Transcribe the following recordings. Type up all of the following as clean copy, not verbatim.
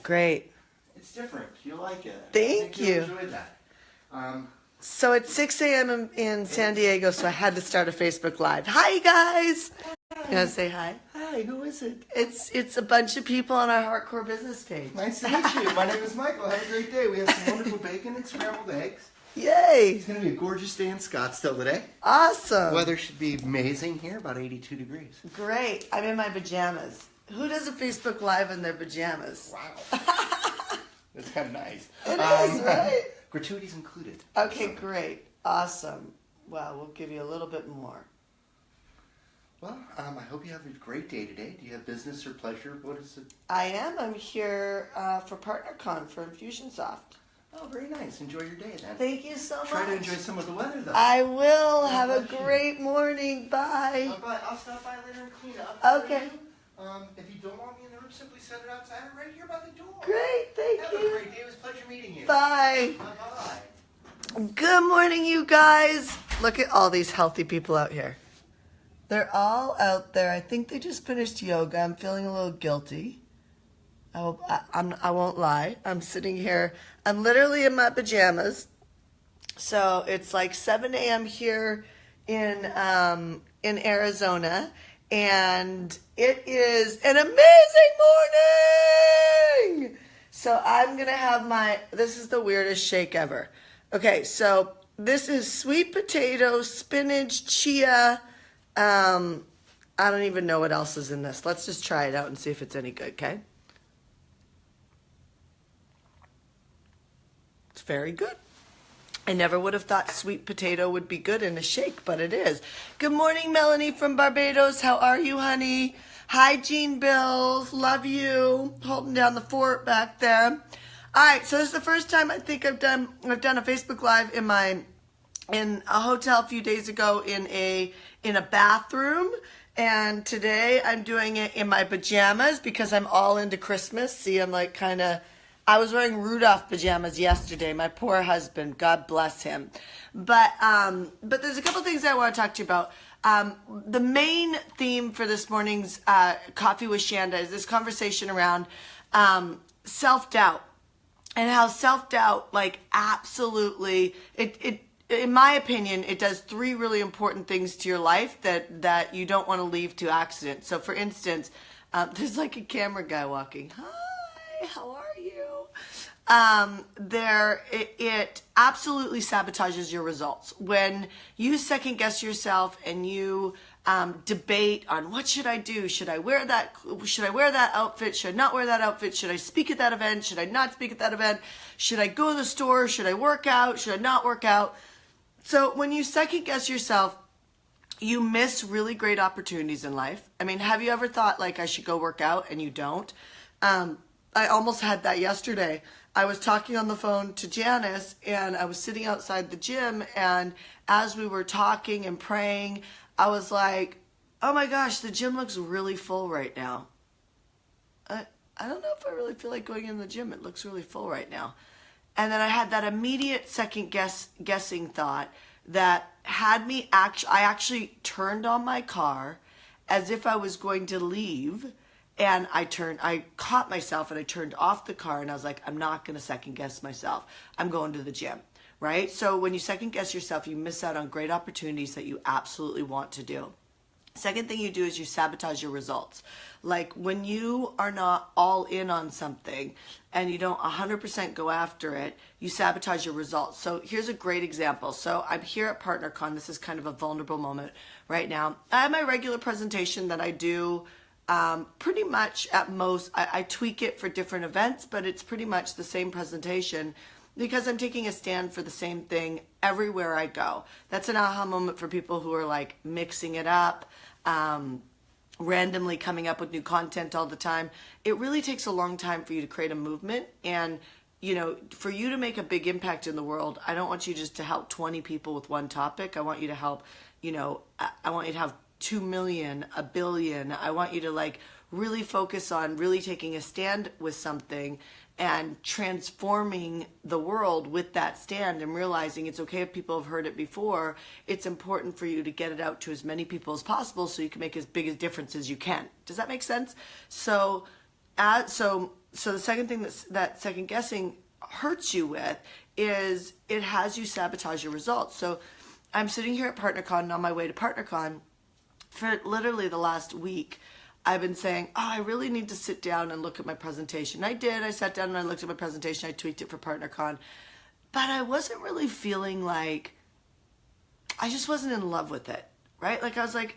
Great. It's different. You'll like it. Thank you. You'll enjoy that. So it's 6 a.m. in San Diego, so I had to start a Facebook Live. Hi, guys. You want to say hi? Hi, who is it? It's a bunch of people on our HeartCore business page. Nice to meet you. My name is Michael. Have a great day. We have some wonderful bacon and scrambled eggs. Yay. It's going to be a gorgeous day in Scottsdale today. Awesome. Weather should be amazing here, about 82 degrees. Great. I'm in my pajamas. Who does a Facebook Live in their pajamas? Wow. That's kind of nice. It is, right? Gratuities included. Okay, great. Awesome. Well, we'll give you a little bit more. Well, I hope you have a great day today. Do you have business or pleasure? What is it? I am. I'm here for PartnerCon for Infusionsoft. Oh, very nice. Enjoy your day then. Thank you so much. Try to enjoy some of the weather, though. I will. Have a great morning. Bye. Bye. I'll stop by later and clean up. Okay. If you don't want me in the room, simply set it outside or right here by the door. Great. Thank you. Have a great day. It was a pleasure meeting you. Bye. Bye-bye. Good morning, you guys. Look at all these healthy people out here. They're all out there. I think they just finished yoga. I'm feeling a little guilty. I won't lie. I'm sitting here. I'm literally in my pajamas. So it's like 7 a.m. here in Arizona. And it is an amazing morning. So I'm going to have this is the weirdest shake ever. Okay, so this is sweet potato, spinach, chia. I don't even know what else is in this. Let's just try it out and see if it's any good, okay? It's very good. I never would have thought sweet potato would be good in a shake, but it is. Good morning, Melanie from Barbados. How are you, honey? Hi, Jean Bills. Love you. Holding down the fort back there. All right, so this is the first time I think I've done a Facebook Live in a hotel a few days ago in a bathroom, and today I'm doing it in my pajamas because I'm all into Christmas. See, I'm like I was wearing Rudolph pajamas yesterday. My poor husband, God bless him. But there's a couple things I want to talk to you about. The main theme for this morning's Coffee with Shanda is this conversation around self-doubt, and how self-doubt, like, absolutely, it in my opinion, it does three really important things to your life that you don't want to leave to accident. So, for instance, there's like a camera guy walking. Hi, how are you? It absolutely sabotages your results. When you second guess yourself and you debate on what should I do? Should I wear that outfit? Should I not wear that outfit? Should I speak at that event? Should I not speak at that event? Should I go to the store? Should I work out? Should I not work out? So when you second guess yourself, you miss really great opportunities in life. I mean, have you ever thought, like, I should go work out and you don't? I almost had that yesterday. I was talking on the phone to Janice, and I was sitting outside the gym, and as we were talking and praying, I was like, oh my gosh, the gym looks really full right now. I don't know if I really feel like going in the gym. It looks really full right now. And then I had that immediate second guessing thought that had me I actually turned on my car as if I was going to leave, and I caught myself and I turned off the car, and I was like, I'm not going to second guess myself. I'm going to the gym, right? So when you second guess yourself, you miss out on great opportunities that you absolutely want to do. Second thing you do is you sabotage your results. Like when you are not all in on something and you don't 100% go after it, you sabotage your results. So here's a great example. So I'm here at PartnerCon. This is kind of a vulnerable moment right now. I have my regular presentation that I do pretty much at most. I tweak it for different events, but it's pretty much the same presentation because I'm taking a stand for the same thing everywhere I go. That's an aha moment for people who are like mixing it up, randomly coming up with new content all the time. It really takes a long time for you to create a movement, and for you to make a big impact in the world, I don't want you just to help 20 people with one topic. I want you to help, I want you to have 2 million, 1 billion. I want you to really focus on really taking a stand with something and transforming the world with that stand, and realizing it's okay if people have heard it before. It's important for you to get it out to as many people as possible so you can make as big a difference as you can. Does that make sense? So so the second thing that second guessing hurts you with is it has you sabotage your results. So I'm sitting here at PartnerCon and on my way to PartnerCon for literally the last week. I've been saying, oh, I really need to sit down and look at my presentation. I did. I sat down and I looked at my presentation. I tweaked it for PartnerCon. But I wasn't really feeling like, I just wasn't in love with it, right? Like I was like,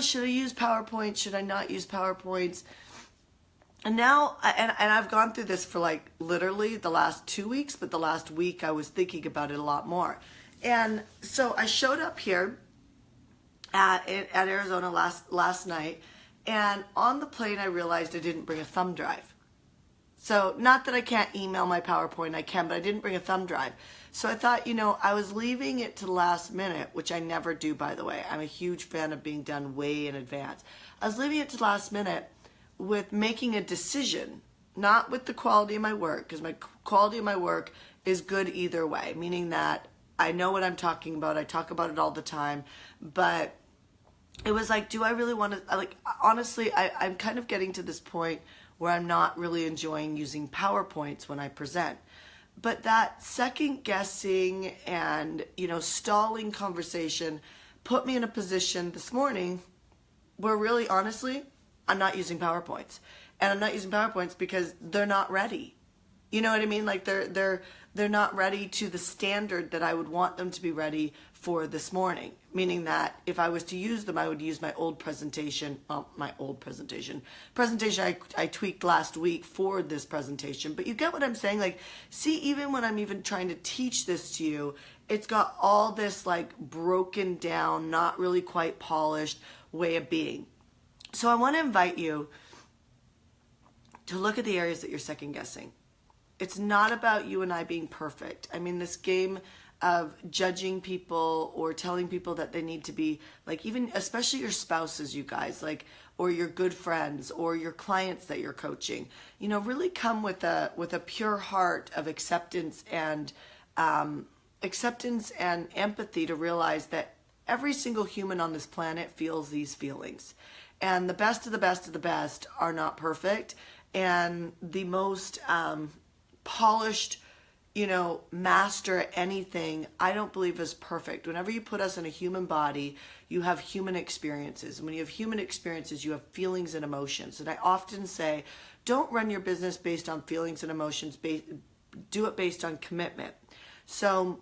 should I use PowerPoint? Should I not use PowerPoints? And now, and I've gone through this for like literally the last 2 weeks, but the last week I was thinking about it a lot more. And so I showed up here at Arizona last night, and on the plane I realized I didn't bring a thumb drive. So not that I can't email my PowerPoint, I can, but I didn't bring a thumb drive. So I thought, I was leaving it to the last minute, which I never do, by the way. I'm a huge fan of being done way in advance. I was leaving it to the last minute with making a decision, not with the quality of my work, because my quality of my work is good either way, meaning that I know what I'm talking about. I talk about it all the time, but it was like, do I really want to, like, honestly, I'm kind of getting to this point where I'm not really enjoying using PowerPoints when I present. But that second guessing and, stalling conversation put me in a position this morning where really, honestly, I'm not using PowerPoints. And I'm not using PowerPoints because they're not ready. You know what I mean? Like they're not ready to the standard that I would want them to be ready for this morning. Meaning that if I was to use them, I would use my old presentation. Presentation I tweaked last week for this presentation. But you get what I'm saying? Like, see, even when I'm even trying to teach this to you, it's got all this like broken down, not really quite polished way of being. So I want to invite you to look at the areas that you're second guessing. It's not about you and I being perfect. I mean, this game of judging people or telling people that they need to be like, even especially your spouses, you guys, like, or your good friends or your clients that you're coaching, really come with a pure heart of acceptance and empathy to realize that every single human on this planet feels these feelings. And the best of the best of the best are not perfect. And the most polished, master at anything, I don't believe is perfect. Whenever you put us in a human body, you have human experiences. And when you have human experiences, you have feelings and emotions. And I often say, don't run your business based on feelings and emotions. Do it based on commitment. So,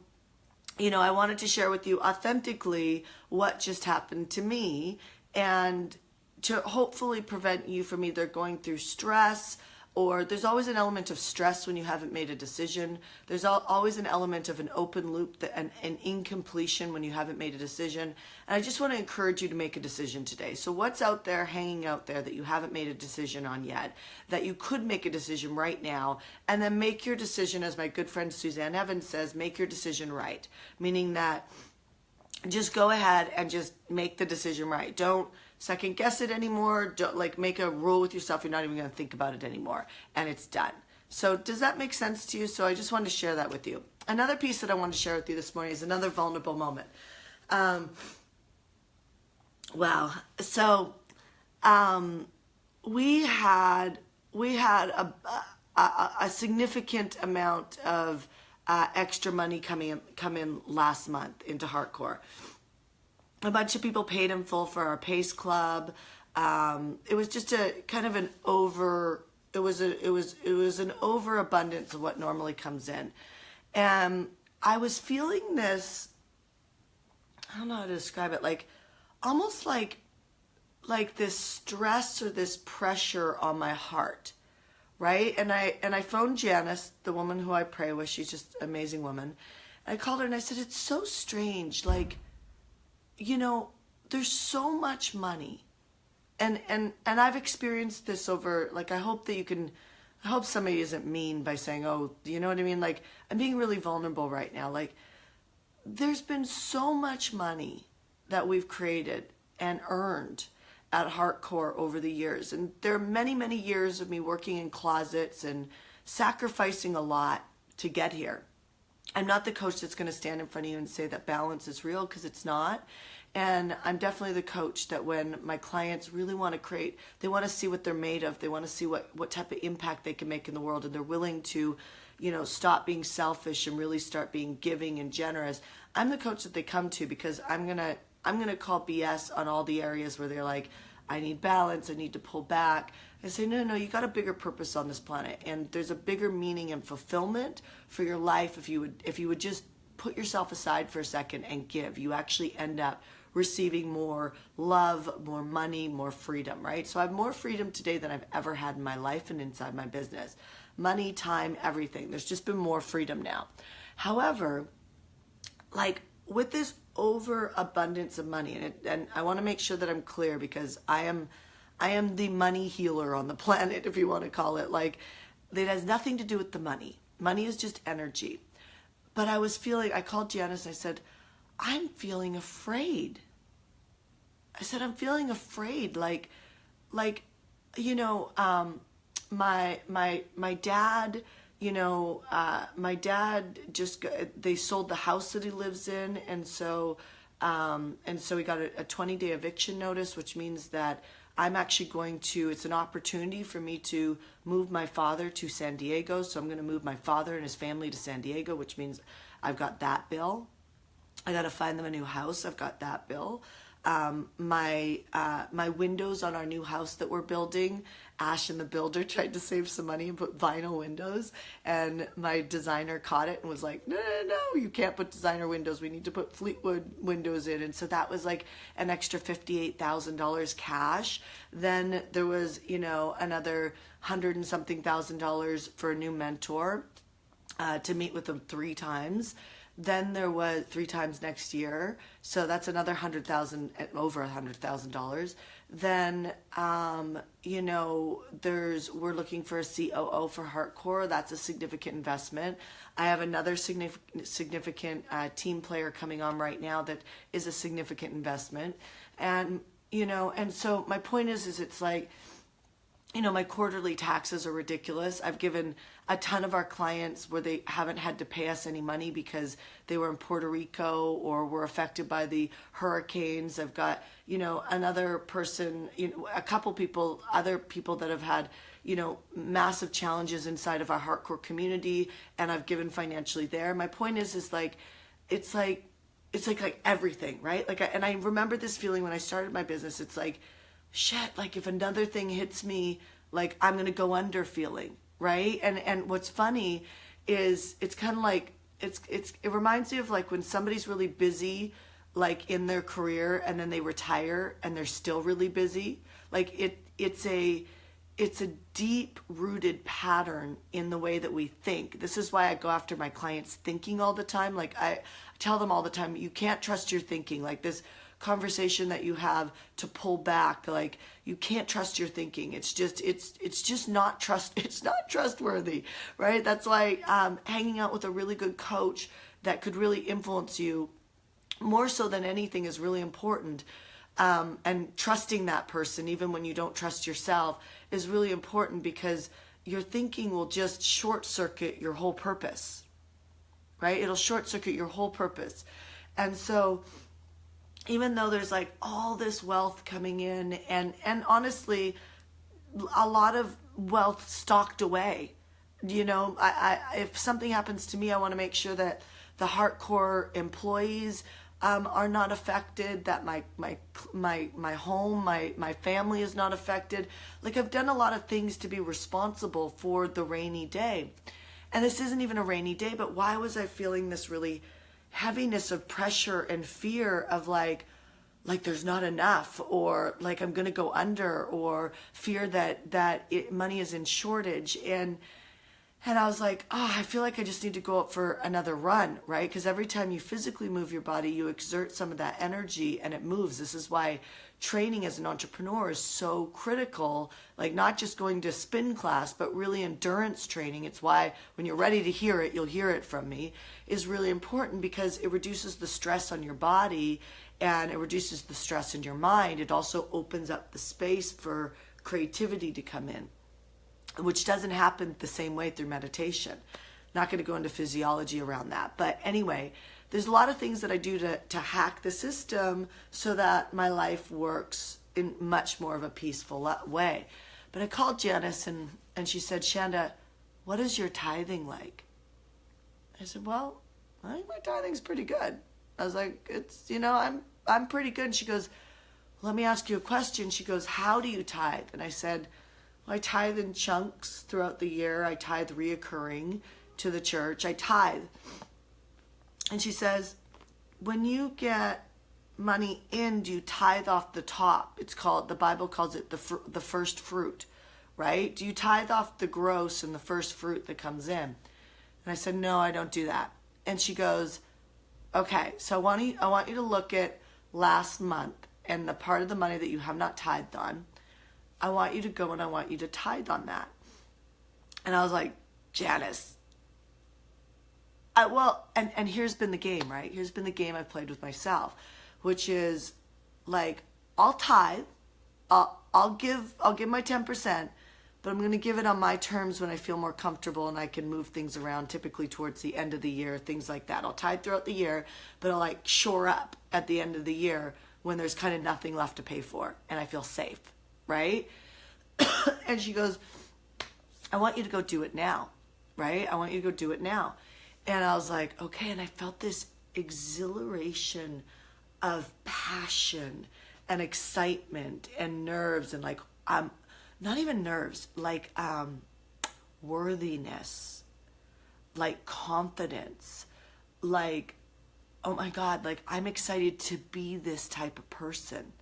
I wanted to share with you authentically what just happened to me, and to hopefully prevent you from either going through stress, or there's always an element of stress when you haven't made a decision. There's always an element of an open loop and an incompletion when you haven't made a decision. And I just want to encourage you to make a decision today. So what's out there, hanging out there that you haven't made a decision on yet, that you could make a decision right now, and then make your decision, as my good friend Suzanne Evans says, make your decision right. Meaning that just go ahead and just make the decision right. Don't second guess it anymore. Don't make a rule with yourself. You're not even going to think about it anymore, and it's done. So does that make sense to you? So I just wanted to share that with you. Another piece that I want to share with you this morning is another vulnerable moment. Wow. So we had a significant amount of extra money come in last month into HeartCore. A bunch of people paid in full for our PACE Club. It was just a kind of an overabundance of what normally comes in. And I was feeling this, I don't know how to describe it, almost like this stress or this pressure on my heart, right? And I phoned Janice, the woman who I pray with. She's just an amazing woman. And I called her and I said, it's so strange, there's so much money, and I've experienced this over, I hope somebody isn't mean by saying, oh, you know what I mean? I'm being really vulnerable right now. There's been so much money that we've created and earned at HeartCore over the years. And there are many, many years of me working in closets and sacrificing a lot to get here. I'm not the coach that's going to stand in front of you and say that balance is real, because it's not. And I'm definitely the coach that when my clients really want to create, they want to see what they're made of. They want to see what type of impact they can make in the world. And they're willing to, stop being selfish and really start being giving and generous. I'm the coach that they come to because I'm going to call BS on all the areas where they're like, I need balance, I need to pull back. I say, no, you got a bigger purpose on this planet. And there's a bigger meaning and fulfillment for your life if you would just put yourself aside for a second and give. You actually end up receiving more love, more money, more freedom, right? So I have more freedom today than I've ever had in my life and inside my business. Money, time, everything. There's just been more freedom now. However, like with this overabundance of money, and I want to make sure that I'm clear because I am the money healer on the planet, if you want to call it. Like, it has nothing to do with the money. Money is just energy. But I called Janice and I said, I'm feeling afraid. I said, I'm feeling afraid. My dad, my dad they sold the house that he lives in. And so he got a 20-day eviction notice, which means that I'm actually it's an opportunity for me to move my father to San Diego. So I'm going to move my father and his family to San Diego, which means I've got that bill. I got to find them a new house. I've got that bill. My windows on our new house that we're building, Ash and the builder tried to save some money and put vinyl windows, and my designer caught it and was like, no, you can't put designer windows. We need to put Fleetwood windows in. And so that was like an extra $58,000 cash. Then there was, another $100 and something thousand for a new mentor, to meet with them 3 times. Then there was 3 times next year. So that's another $100,000, over $100,000. Then, we're looking for a COO for HeartCore. That's a significant investment. I have another significant team player coming on right now that is a significant investment. And, and so my point is it's like, my quarterly taxes are ridiculous. I've given a ton of our clients where they haven't had to pay us any money because they were in Puerto Rico or were affected by the hurricanes. I've got, another person, a couple people, other people that have had, massive challenges inside of our HeartCore community, and I've given financially there. My point is like everything, right? And I remember this feeling when I started my business. It's like, shit, like if another thing hits me, like I'm going to go under feeling, right? And what's funny is it's kind of like, it reminds me of like when somebody's really busy, like in their career, and then they retire and they're still really busy. Like it's a deep rooted pattern in the way that we think. This is why I go after my clients' thinking all the time. Like I tell them all the time, you can't trust your thinking. Like this conversation that you have to pull back, like you can't trust your thinking. It's just not trustworthy, right? That's why hanging out with a really good coach that could really influence you more so than anything is really important. And trusting that person, even when you don't trust yourself, is really important because your thinking will just short circuit your whole purpose, right? It'll short circuit your whole purpose. And so even though there's like all this wealth coming in and honestly, a lot of wealth stocked away, if something happens to me, I want to make sure that the HeartCore employees are not affected, that my home, my family is not affected. Like I've done a lot of things to be responsible for the rainy day. And this isn't even a rainy day, but why was I feeling this really heaviness of pressure and fear of like there's not enough, or like I'm going to go under, or fear that money is in shortage. And I was like, I feel like I just need to go up for another run, right? Because every time you physically move your body, you exert some of that energy and it moves. This is why training as an entrepreneur is so critical, like not just going to spin class, but really endurance training. It's why when you're ready to hear it, you'll hear it from me, is really important because it reduces the stress on your body and it reduces the stress in your mind. It also opens up the space for creativity to come in, which doesn't happen the same way through meditation. Not going to go into physiology around that. But anyway, there's a lot of things that I do to hack the system so that my life works in much more of a peaceful way. But I called Janice and she said, Shanda, what is your tithing like? I said, well, I think my tithing's pretty good. I was like, it's, I'm pretty good. And she goes, let me ask you a question. She goes, how do you tithe? And I said, well, I tithe in chunks throughout the year. I tithe reoccurring to the church. I tithe. And she says, when you get money in, do you tithe off the top? The Bible calls it the first fruit, right? Do you tithe off the gross and the first fruit that comes in? And I said, no, I don't do that. And she goes, okay, so I want you to look at last month and the part of the money that you have not tithed on. I want you to go and I want you to tithe on that. And I was like, Janice. And here's been the game, right? Here's been the game I've played with myself, which is like, I'll tithe, I'll give my 10%, but I'm going to give it on my terms when I feel more comfortable and I can move things around, typically towards the end of the year, things like that. I'll tithe throughout the year, but I'll like shore up at the end of the year when there's kind of nothing left to pay for and I feel safe, right? And she goes, I want you to go do it now, right? I want you to go do it now. And I was like, okay. And I felt this exhilaration of passion and excitement and nerves and like, not even nerves, like worthiness, like confidence, like, oh my God, like I'm excited to be this type of person,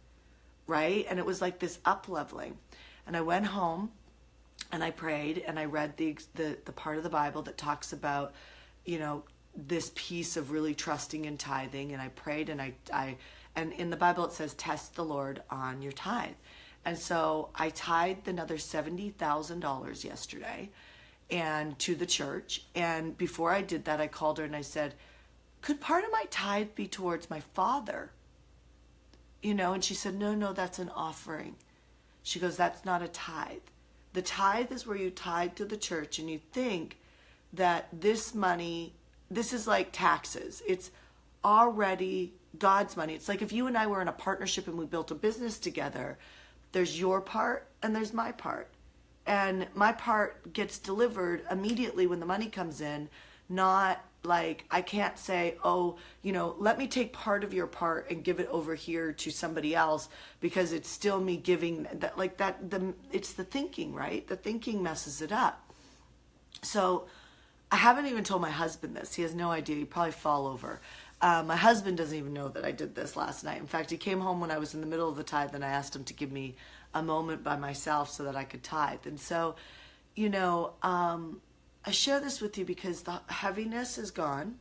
right? And it was like this up-leveling. And I went home and I prayed and I read the part of the Bible that talks about, this piece of really trusting in tithing. And I prayed and and in the Bible it says, test the Lord on your tithe. And so I tithed another $70,000 yesterday and to the church. And before I did that, I called her and I said, could part of my tithe be towards my father? And she said, no, that's an offering. She goes, that's not a tithe. The tithe is where you tithe to the church and you think that this money, this is like taxes. It's already God's money. It's like if you and I were in a partnership and we built a business together, there's your part and there's my part. And my part gets delivered immediately when the money comes in, not like I can't say, let me take part of your part and give it over here to somebody else because it's still me giving that, like that. It's the thinking, right? The thinking messes it up. So I haven't even told my husband this. He has no idea. He'd probably fall over. My husband doesn't even know that I did this last night. In fact, he came home when I was in the middle of the tithe and I asked him to give me a moment by myself so that I could tithe. And so, I share this with you because the heaviness is gone.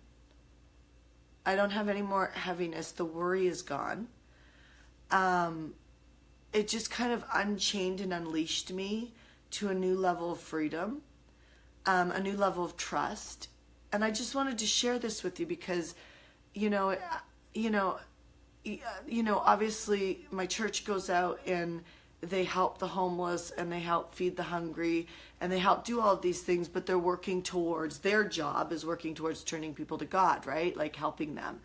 I don't have any more heaviness. The worry is gone. It just kind of unchained and unleashed me to a new level of freedom, a new level of trust. And I just wanted to share this with you because, obviously my church goes out and they help the homeless and they help feed the hungry and they help do all of these things, but they're working towards, their job is working towards turning people to God, right? Like helping them.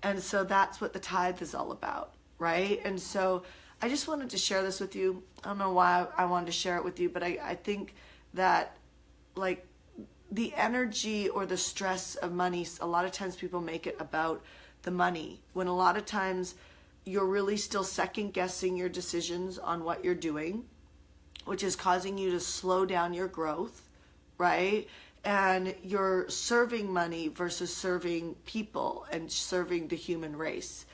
And so that's what the tithe is all about, right? And so I just wanted to share this with you. I don't know why I wanted to share it with you, but I think that like the energy or the stress of money, a lot of times people make it about the money, when a lot of times you're really still second guessing your decisions on what you're doing, which is causing you to slow down your growth, right? And you're serving money versus serving people and serving the human race.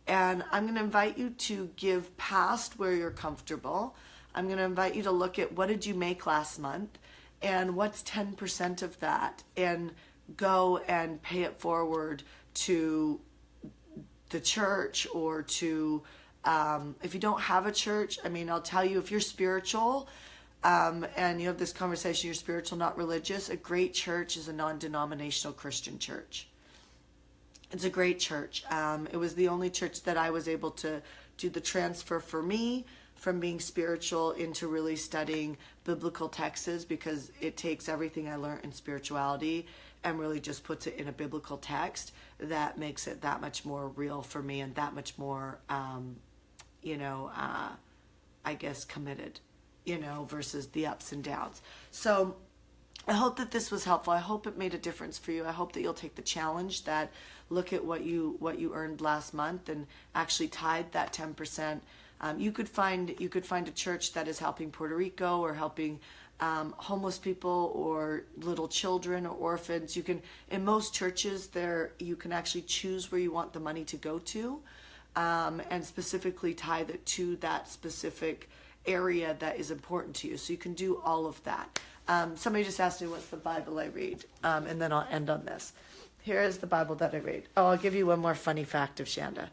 And I'm going to invite you to give past where you're comfortable. I'm going to invite you to look at what did you make last month and what's 10% of that, and go and pay it forward to the church or to, if you don't have a church, I'll tell you, if you're spiritual and you have this conversation, you're spiritual, not religious, a great church is a non-denominational Christian church. It's a great church. It was the only church that I was able to do the transfer for me from being spiritual into really studying biblical texts, because it takes everything I learned in spirituality and really just puts it in a biblical text that makes it that much more real for me and that much more, I guess, committed, versus the ups and downs. So I hope that this was helpful. I hope it made a difference for you. I hope that you'll take the challenge, that look at what you earned last month and actually tithe that 10%. You could find a church that is helping Puerto Rico or helping homeless people or little children or orphans. You can, in most churches you can actually choose where you want the money to go to, and specifically tithe it to that specific area that is important to you. So you can do all of that. Somebody just asked me what's the Bible I read, and then I'll end on this. Here is the Bible that I read. Oh, I'll give you one more funny fact of Shanda.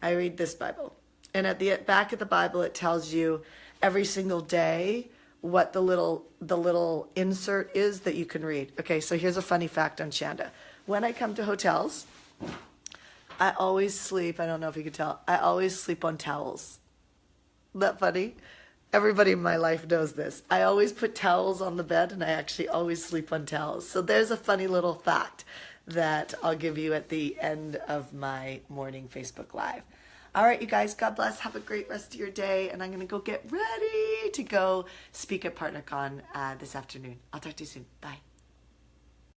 I read this Bible, and at the back of the Bible it tells you every single day what the little insert is that you can read. Okay, so here's a funny fact on Shanda. When I come to hotels, I always sleep, I don't know if you can tell, I always sleep on towels. Isn't that funny? Everybody in my life knows this. I always put towels on the bed, and I actually always sleep on towels. So there's a funny little fact that I'll give you at the end of my morning Facebook Live. All right, you guys, God bless. Have a great rest of your day. And I'm going to go get ready to go speak at PartnerCon this afternoon. I'll talk to you soon. Bye.